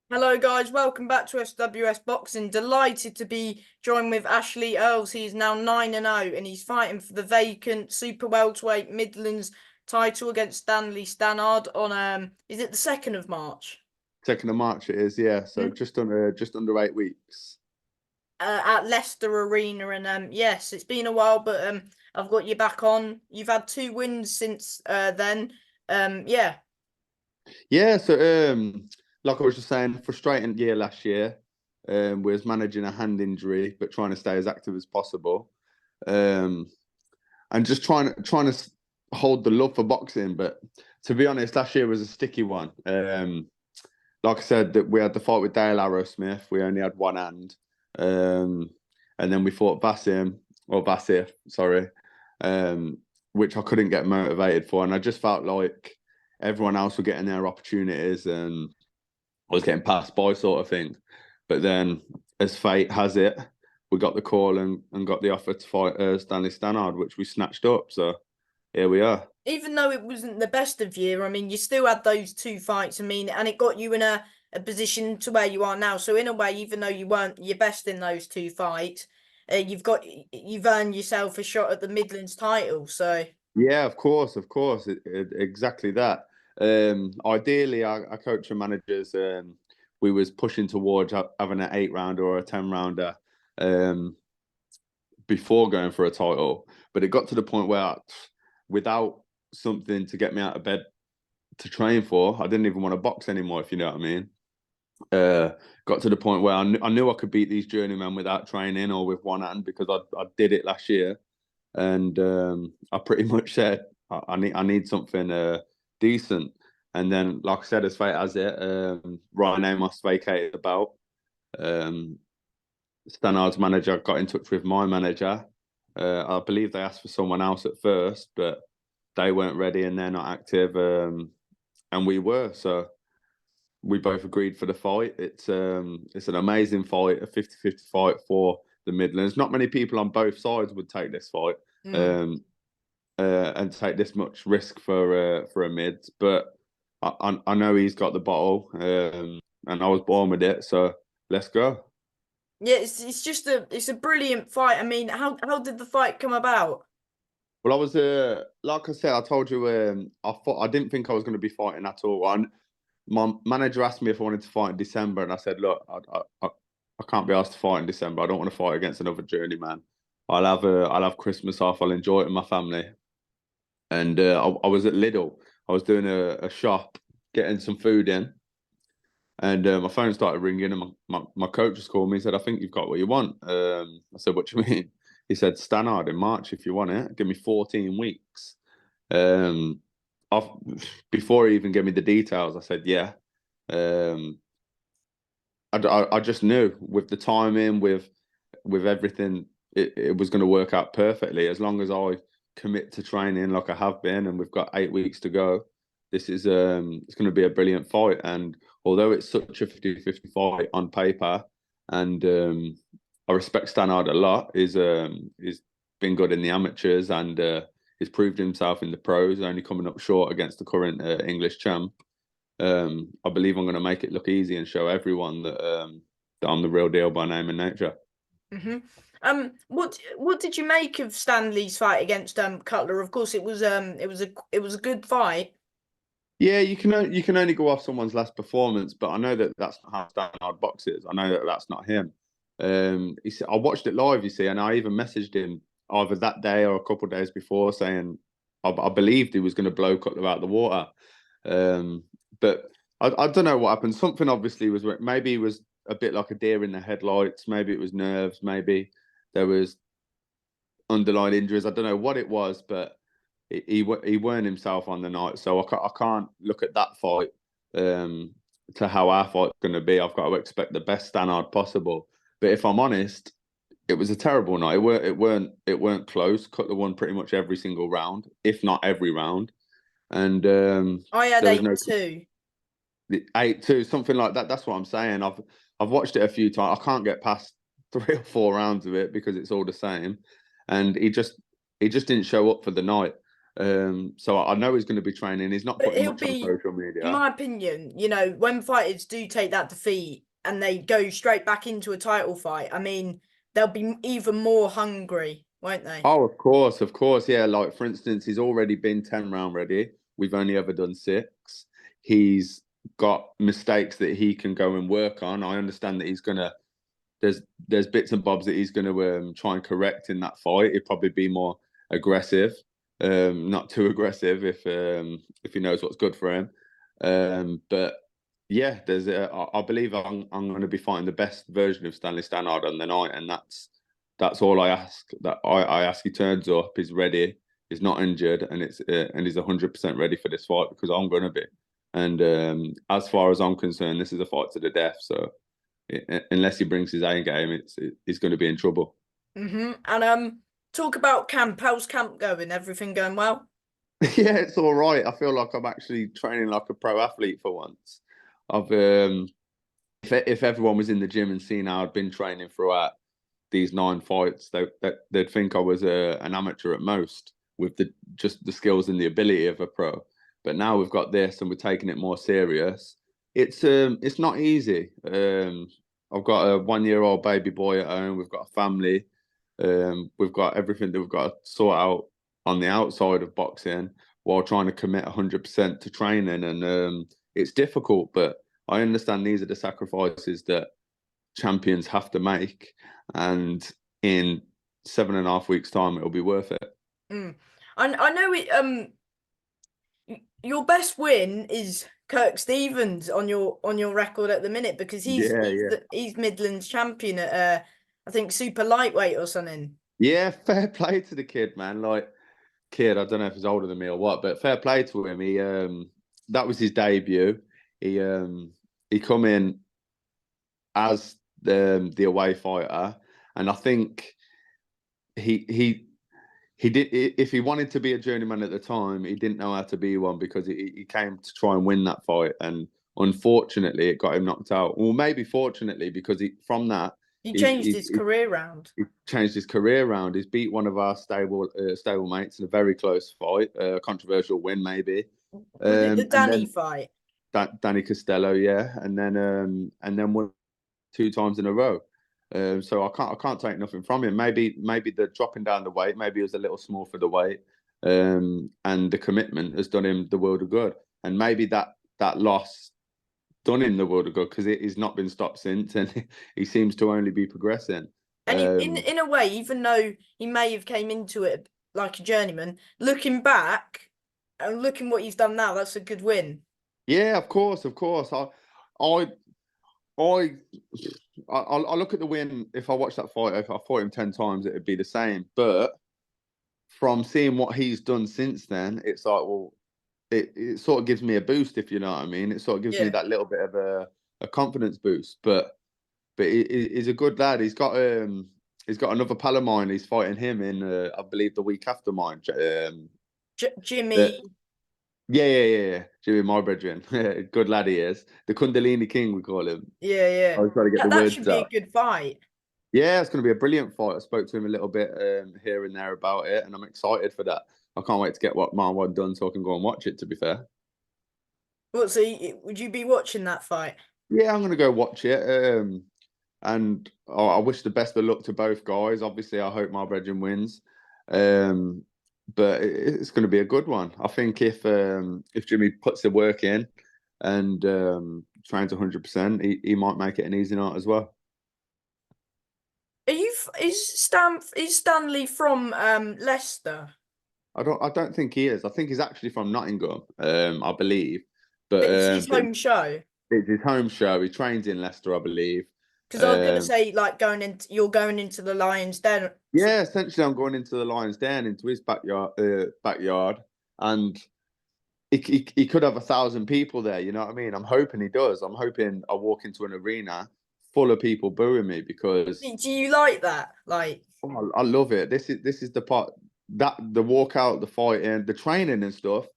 Hello guys, welcome back to SWS Boxing. Delighted to be joined with Ashlee Earls. He is now 9-0 and he's fighting for the vacant super welterweight Midlands title against Stanley Stannard on is it the 2nd of March? 2nd of March it is, yeah. So Hmm? just under 8 weeks. At Leicester Arena, and yes, it's been a while, but I've got you back on. You've had 2 wins since then. Yeah. Yeah, so like I was just saying, frustrating year last year. We was managing a hand injury, but trying to stay as active as possible. Um, and just trying to hold the love for boxing. But to be honest, last year was a sticky one. Like I said, that we had the fight with Dale Arrowsmith. We only had one hand. Um, and then we fought Vasif, sorry, which I couldn't get motivated for. And I just felt like everyone else were getting their opportunities and I was getting passed by, sort of thing. But then, as fate has it, we got the call and got the offer to fight Stanley Stannard, which we snatched up. So here we are. Even though it wasn't the best of year, I mean, you still had those 2 fights. I mean, and it got you in a position to where you are now. So in a way, even though you weren't your best in those 2 fights, you've earned yourself a shot at the Midlands title. So Yeah, of course, exactly that. Ideally, our coach and managers, we was pushing towards having an 8 rounder or a 10 rounder um, before going for a title, but it got to the point where, without something to get me out of bed to train for, I didn't even want to box anymore. If you know what I mean. Uh, got to the point where I knew I could beat these journeymen without training or with one hand because I did it last year and I pretty much said I need something decent. And then, like I said, as fate has it, Ryan Amos vacated the belt. Um, Stannard's manager got in touch with my manager. I believe they asked for someone else at first, but they weren't ready and they're not active. And we were, so we both agreed for the fight. It's an amazing fight, a 50-50 fight for the Midlands. Not many people on both sides would take this fight. mm. Um, and take this much risk for a mid. But I know he's got the bottle, and I was born with it. So let's go. Yeah, it's just a brilliant fight. I mean, how did the fight come about? Well, I was like I said, I told you, I didn't think I was going to be fighting at all. And my manager asked me if I wanted to fight in December, and I said, look, I can't be asked to fight in December. I don't want to fight against another journeyman. I'll have Christmas off. I'll enjoy it with my family. And I was at Lidl. I was doing a shop, getting some food in, and my phone started ringing, and my coach just called me and said, "I think you've got what you want." I said, "What do you mean?" He said, "Stannard in March if you want it. Give me 14 weeks." Um, I've, Before he even gave me the details, I said, "Yeah." Um, I just knew with the timing, with everything, it was going to work out perfectly as long as I commit to training like I have been, and we've got 8 weeks to go. This is it's going to be a brilliant fight, and although it's such a 50-50 fight on paper, and I respect Stannard a lot, he's been good in the amateurs and he's proved himself in the pros, only coming up short against the current English champ. I believe I'm going to make it look easy and show everyone that I'm the real deal by name and nature. Hmm. What did you make of Stanley's fight against Cutler? Of course, it was a good fight. Yeah, you can only go off someone's last performance, but I know that that's not how Stannard boxes. I know that that's not him. I watched it live, you see, and I even messaged him either that day or a couple of days before saying I believed he was going to blow Cutler out of the water. Um, but I don't know what happened. Something obviously was maybe he was a bit like a deer in the headlights. Maybe it was nerves. Maybe there was underlying injuries. I don't know what it was, but he weren't himself on the night. So I can't look at that fight to how our fight's going to be. I've got to expect the best Stannard possible. But if I'm honest, it was a terrible night. It weren't close. Cutler won pretty much every single round, if not every round. And I had there was no 8-2. 8-2, something like that. That's what I'm saying. I've watched it a few times. I can't get past 3 or 4 rounds of it because it's all the same. And he just didn't show up for the night. So I know he's going to be training. He's not But putting he'll much on be, social in media. my opinion, you know, when fighters do take that defeat and they go straight back into a title fight, I mean, they'll be even more hungry, won't they? Oh, of course, yeah. Like for instance, he's already been 10 round ready. We've only ever done 6. He's got mistakes that he can go and work on. I understand that he's gonna. There's bits and bobs that he's gonna try and correct in that fight. He'd probably be more aggressive, not too aggressive if he knows what's good for him. But yeah, I believe I'm going to be fighting the best version of Stanley Stannard on the night, and that's all I ask. That I ask he turns up, he's ready, he's not injured, and he's 100% ready for this fight because I'm going to be. And as far as I'm concerned, this is a fight to the death. So unless he brings his A game, he's going to be in trouble. And talk about camp. How's camp going? Everything going well? Yeah, it's all right. I feel like I'm actually training like a pro athlete for once. I've if everyone was in the gym and seen how I'd been training throughout these 9 fights, they'd think I was an amateur at most with just the skills and the ability of a pro. But now we've got this and we're taking it more serious. It's not easy. I've got a 1-year-old baby boy at home. We've got a family. We've got everything that we've got to sort out on the outside of boxing while trying to commit 100% to training. And it's difficult, but I understand these are the sacrifices that champions have to make. And in 7.5 weeks' time, it'll be worth it. I know it. Your best win is Kirk Stevens on your record at the minute because Yeah, yeah. he's Midlands champion at I think super lightweight or something. Yeah, fair play to the kid, man. Like, kid, I don't know if he's older than me or what, but fair play to him. He that was his debut. He come in as the away fighter, and I think he did. If he wanted to be a journeyman at the time, he didn't know how to be one because he came to try and win that fight, and unfortunately, it got him knocked out. Well, maybe fortunately, because from that He he, changed he, his career round. he changed his career around. He's beat one of our stable mates in a very close fight, controversial win maybe. Was it the And Danny then fight? Danny Costello, yeah, and then won 2 times in a row. So I can't take nothing from him. Maybe the dropping down the weight, maybe he was a little small for the weight, and the commitment has done him the world of good. And maybe that loss done him the world of good because he's not been stopped since, and he seems to only be progressing. And in a way, even though he may have came into it like a journeyman, looking back and looking what he's done now, that's a good win. Yeah, of course. I I I look at the win. If I watch that fight, if I fought him 10 times, it'd be the same. But from seeing what he's done since then, it's like, well, it sort of gives me a boost, if you know what I mean. It sort of gives me Yeah. that little bit of a confidence boost. But he's a good lad. He's got another pal of mine. He's fighting him in I believe the week after mine. Jimmy. Yeah. Jimmy, my brethren. Good lad he is. The Kundalini King, we call him. Yeah. I was trying to get the That should words be a out. good fight. Yeah, it's going to be a brilliant fight. I spoke to him a little bit here and there about it, and I'm excited for that. I can't wait to get what my one done so I can go and watch it, to be fair. What, so would you be watching that fight? Yeah, I'm going to go watch it. And I wish the best of luck to both guys. Obviously, I hope my brethren wins. But it's going to be a good one. I think if Jimmy puts the work in and trains 100%, he might make it an easy night as well. Is Stanley from Leicester? I don't think he is. I think he's actually from Nottingham, I believe. But It's his home show. it's his home show. He trains in Leicester, I believe. Because I was gonna say, like, you're going into the Lions Den. Yeah, essentially, I'm going into the Lions Den, into his backyard, and he could have 1,000 people there. You know what I mean? I'm hoping he does. I'm hoping I walk into an arena full of people booing me because Do you like that? Like, I love it. This is the part that the walkout, the fighting, the training and stuff.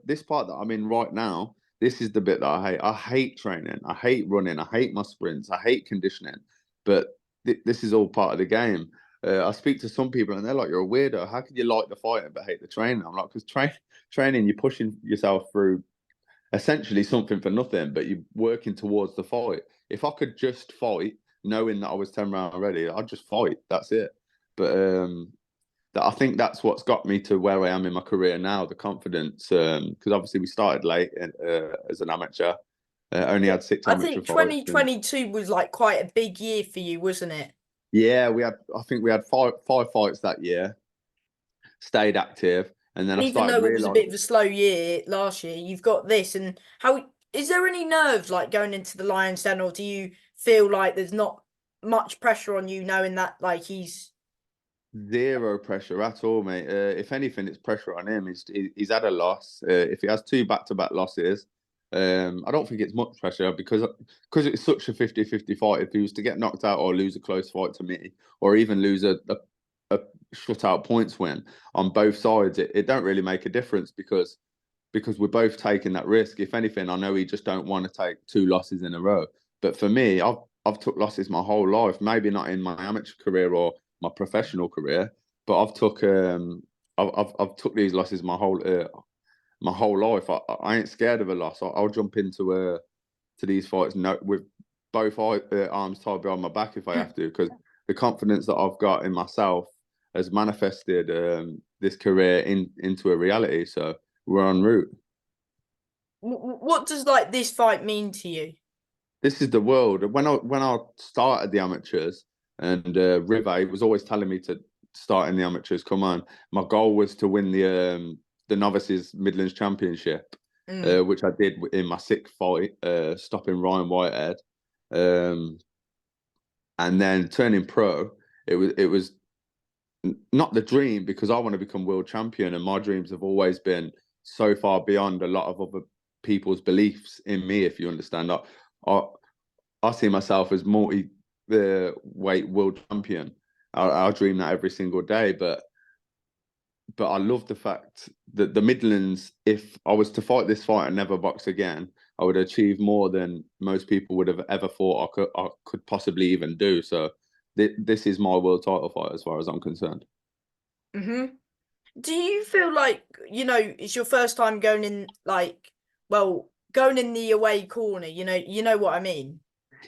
This part that I'm in right now. This is the bit that I hate. I hate training. I hate running. I hate my sprints. I hate conditioning. But this is all part of the game. I speak to some people and they're like, "You're a weirdo. How can you like the fighting but hate the training?" I'm like, "Because training, you're pushing yourself through essentially something for nothing, but you're working towards the fight. If I could just fight, knowing that I was 10 rounds ready, I'd just fight. That's it." But I think that's what's got me to where I am in my career now, the confidence. Because obviously we started late as an amateur, only Yeah. had 6 I amateur think fights. 2022 was like quite a big year for you, wasn't it? Yeah, I think we had five fights that year, stayed active, and then And I even started though it was a bit of realizing. a slow year last year, you've got this. And how is there any nerves like going into the Lions Den, or do you feel like there's not much pressure on you knowing that like he's Zero pressure at all, mate. If anything, it's pressure on him. He's had a loss. If he has 2 back-to-back losses, I don't think it's much pressure because it's such a 50-50 fight. If he was to get knocked out or lose a close fight to me, or even lose a shutout points win on both sides, it don't really make a difference because we're both taking that risk. If anything, I know he just don't want to take 2 losses in a row. But for me, I've took losses my whole life. Maybe not in my amateur career or my professional career, but I've took these losses my whole life. I ain't scared of a loss. I'll jump into to these fights with both arms tied behind my back if I have to, because the confidence that I've got in myself has manifested this career into a reality. So we're en route. what does like this fight mean to you? This is the world. When I started the amateurs, and Rive was always telling me to start in the amateurs. Come on, my goal was to win the novices Midlands Championship, Mm. which I did in my 6th fight, stopping Ryan Whitehead, um, and then turning pro. It was not the dream because I want to become world champion, and my dreams have always been so far beyond a lot of other people's beliefs in me. If you understand, I, I see myself as multi weight world champion. I dream that every single day, but I love the fact that the Midlands, if I was to fight this fight and never box again, I would achieve more than most people would have ever thought I could possibly even do. So this is my world title fight as far as I'm concerned. Hmm. Do you feel like, it's your first time going in like, well, going in the away corner, you know what I mean?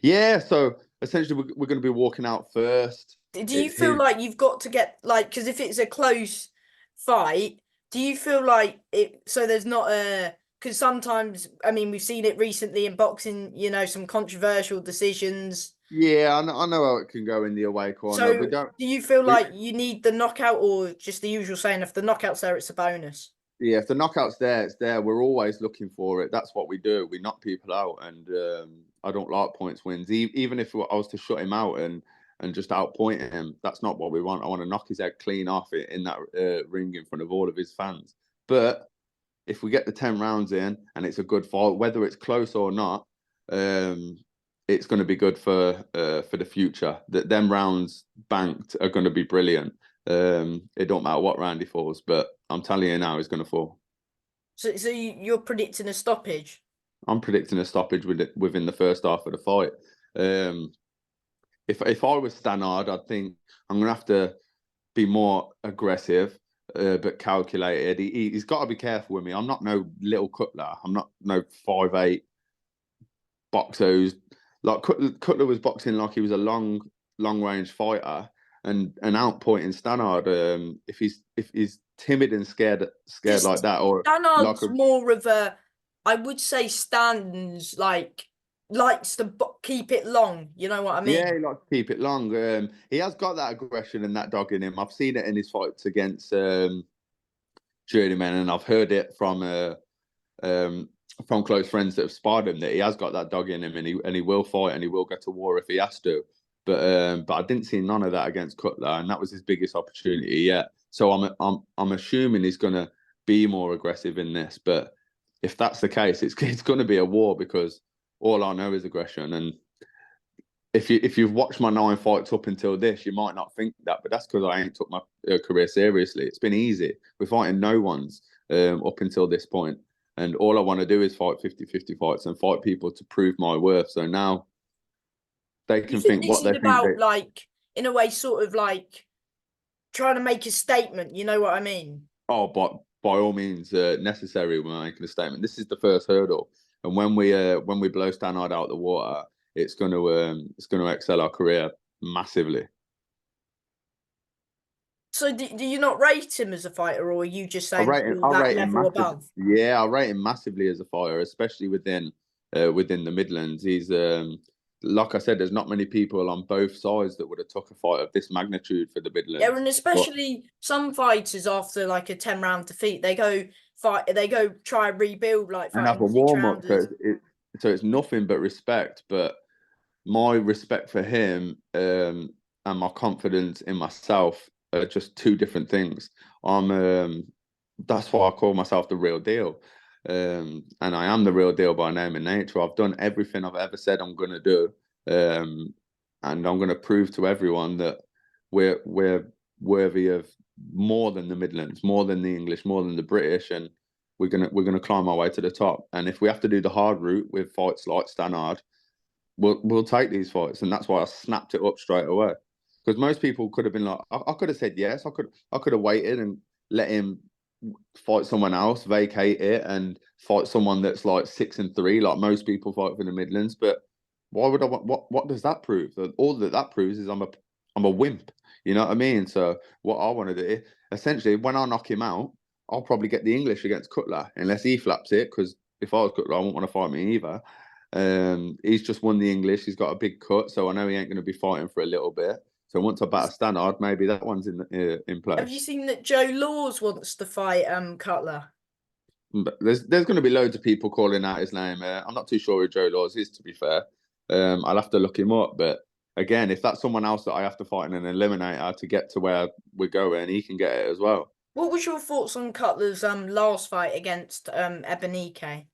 Yeah, so essentially we're going to be walking out first. Do you It's feel his. like you've got to get like, because if it's a close fight, do you feel like it, so there's not a, because sometimes, I mean, we've seen it recently in boxing, some controversial decisions. Yeah, I know how it can go in the away corner. We So don't. do you feel We like you need the knockout, or just the usual saying, if the knockout's there, it's a bonus? Yeah, if the knockout's there, it's there. We're always looking for it. That's what we do. We knock people out, and I don't like points wins. Even if I was to shut him out and just outpoint him, that's not what we want. I want to knock his head clean off it in that ring in front of all of his fans. But if we get the 10 rounds in and it's a good fight, whether it's close or not, um, it's going to be good for the future. That them rounds banked are going to be brilliant. It don't matter what round he falls, but I'm telling you now, he's going to fall. So you're predicting a stoppage? I'm predicting a stoppage within the first half of the fight. Um, if I was Stannard, I'd think I'm going to have to be more aggressive, but calculated. He's got to be careful with me. I'm not no little cutler. I'm not no 5'8" boxer who's like Cutler was boxing like he was a long range fighter and outpointing Stannard. If he's timid and scared like Just that, or like Stannard's a more of a, I would say Stan's like likes to keep it long. You know what I yeah, mean? he likes to keep it long. He has got that aggression and that dog in him. I've seen it in his fights against journeymen, and I've heard it um, from close friends that have sparred him that he has got that dog in him, and he will fight and he will go to war if he has to. But I didn't see none of that against Cutler, and that was his biggest opportunity yet. So I'm assuming he's going to be more aggressive in this. But if that's the case, it's going to be a war because all I know is aggression. And if you've watched my 9 fights up until this, you might not think that, but that's because I ain't took my career seriously. It's been easy. We're fighting no ones up until this point. And all I want to do is fight 50-50 fights and fight people to prove my worth. So now they You can think think this what is they think. about like, in a way, sort of like trying to make a statement. You know what I mean? Oh, but by all means, necessary when making a statement. This is the first hurdle, and when we blow Stannard out the water, it's going to excel our career massively. So do you not rate him as a fighter, or are you just saying I that rate him level massive. above? Yeah, I rate him massively as a fighter, especially within the Midlands. He's like I said, there's not many people on both sides that would have took a fight of this magnitude for the Yeah, Midlands. and especially some fighters after like a 10-round defeat, they go try and rebuild, like And have fighting a warm up, 6-rounders. so it's nothing but respect. But my respect for him and my confidence in myself are just two different things. That's why I call myself the real deal. And I am the real deal by name and nature. I've done everything I've ever said I'm going to do. And I'm going to prove to everyone that we're worthy of more than the Midlands, more than the English, more than the British, and we're gonna climb our way to the top. And if we have to do the hard route with fights like Stannard, we'll take these fights, and that's why I snapped it up straight away. Because most people could have been like, I could have said yes, I could have waited and let him fight someone else, vacate it, and fight someone that's like 6-3, like most people fight for the Midlands. But why would I want? What does that prove? All that proves is I'm a wimp. You know what I mean? So what I want to do, essentially, when I knock him out, I'll probably get the English against Cutler, unless he flaps it. Because if I was Cutler, I wouldn't want to fight me either. He's just won the English. He's got a big cut, so I know he ain't going to be fighting for a little bit. So once I batter Stannard, maybe that one's in place. Have you seen that Joe Laws wants to fight Cutler? But there's going to be loads of people calling out his name. I'm not too sure who Joe Laws is, to be fair. I'll have to look him up. But again, if that's someone else that I have to fight in an eliminator to get to where we're going, he can get it as well. What was your thoughts on Cutler's last fight against Ebenike?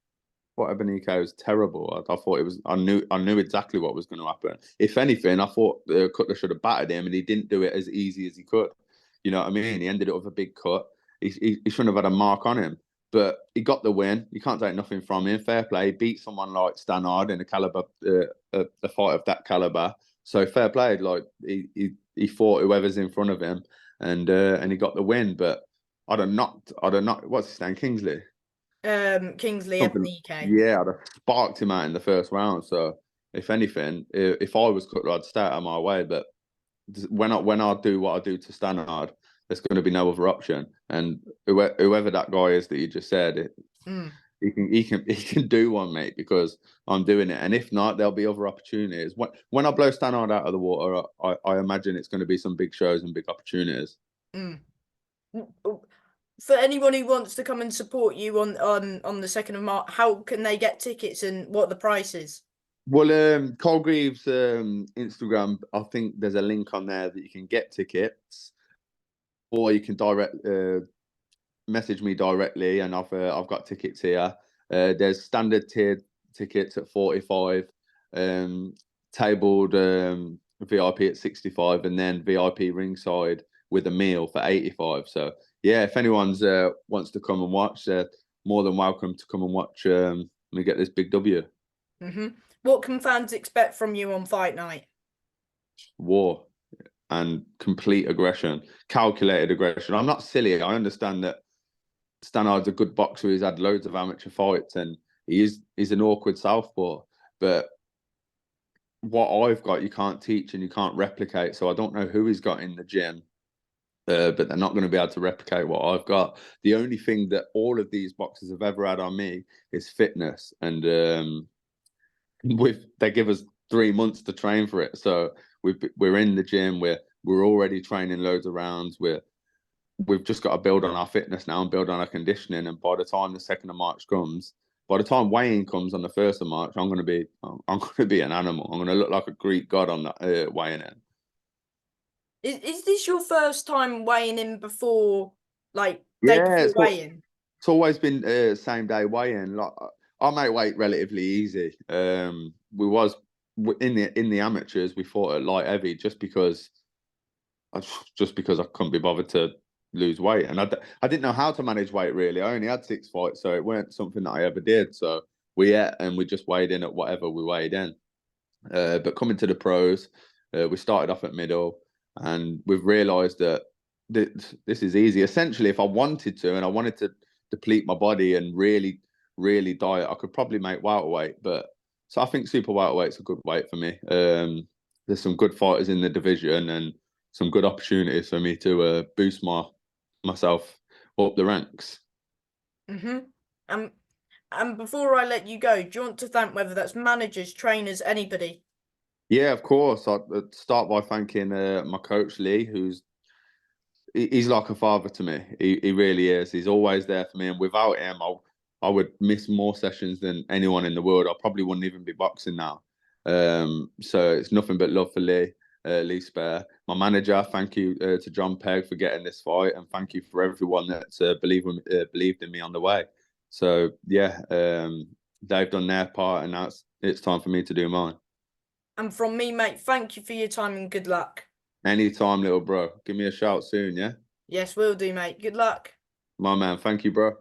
What Ebenike was terrible. I thought it was. I knew exactly what was going to happen. If anything, I thought Cutler should have battered him, and he didn't do it as easy as he could. You know what I mean? He ended up with a big cut. He shouldn't have had a mark on him. But he got the win. You can't take nothing from him. Fair play. He beat someone like Stannard in a fight of that caliber. So fair play. Like he fought whoever's in front of him, and he got the win. But I don't know. What's his name? Kingsley. Kingsley Ebenike. Yeah, I'd have sparked him out in the first round. So if anything, if I was Cutler, I'd stay out of my way. But when I do what I do to Stannard, there's going to be no other option. And whoever that guy is that you just said, he can do one, mate, because I'm doing it. And if not, there'll be other opportunities. When I blow Stannard out of the water, I imagine it's going to be some big shows and big opportunities. For anyone who wants to come and support you on the 2nd of March, how can they get tickets and what are the prices? Well, Cole Greaves' Instagram, I think there's a link on there that you can get tickets, or you can message me directly, and I've got tickets here. There's standard tiered tickets at 45, tabled VIP at 65, and then VIP ringside with a meal for 85. So yeah, if anyone's wants to come and watch, they're more than welcome to come and watch. We get this big W. What can fans expect from you on fight night? War and complete aggression, calculated aggression. I'm not silly. I understand that Stannard's a good boxer. He's had loads of amateur fights, and he's an awkward southpaw. But what I've got, you can't teach and you can't replicate. So I don't know who he's got in the gym, but they're not going to be able to replicate what I've got. The only thing that all of these boxers have ever had on me is fitness, and they give us 3 months to train for it. So we're in the gym. We're already training loads of rounds. We've just got to build on our fitness now and build on our conditioning. And by the time the 2nd of March comes, by the time weighing comes on the 1st of March, I'm going to be an animal. I'm going to look like a Greek god on that weighing in. Is this your first time weighing in before, like, day before weigh-in? It's always been same day weigh-in. Like, I make weight relatively easy. We was in the amateurs, we fought at light heavy just because I couldn't be bothered to lose weight, and I didn't know how to manage weight really. I only had 6 fights, so it weren't something that I ever did. So we ate and we just weighed in at whatever we weighed in. But coming to the pros, we started off at middle, and we've realised that this is easy. Essentially, if I wanted to, and I wanted to deplete my body and really, really diet, I could probably make welterweight. But so I think super welterweight's a good weight for me. There's some good fighters in the division and some good opportunities for me to boost myself up the ranks. And before I let you go, do you want to thank, whether that's managers, trainers, anybody? Yeah, of course. I'd start by thanking my coach Lee, he's like a father to me. He really is. He's always there for me, and without him, I would miss more sessions than anyone in the world. I probably wouldn't even be boxing now. So it's nothing but love for Lee Spare. My manager, thank you to John Pegg for getting this fight, and thank you for everyone that believed in me on the way. So yeah, they've done their part, and now it's time for me to do mine. And from me, mate, thank you for your time and good luck. Anytime, little bro. Give me a shout soon, yeah? Yes, will do, mate. Good luck. My man, thank you, bro.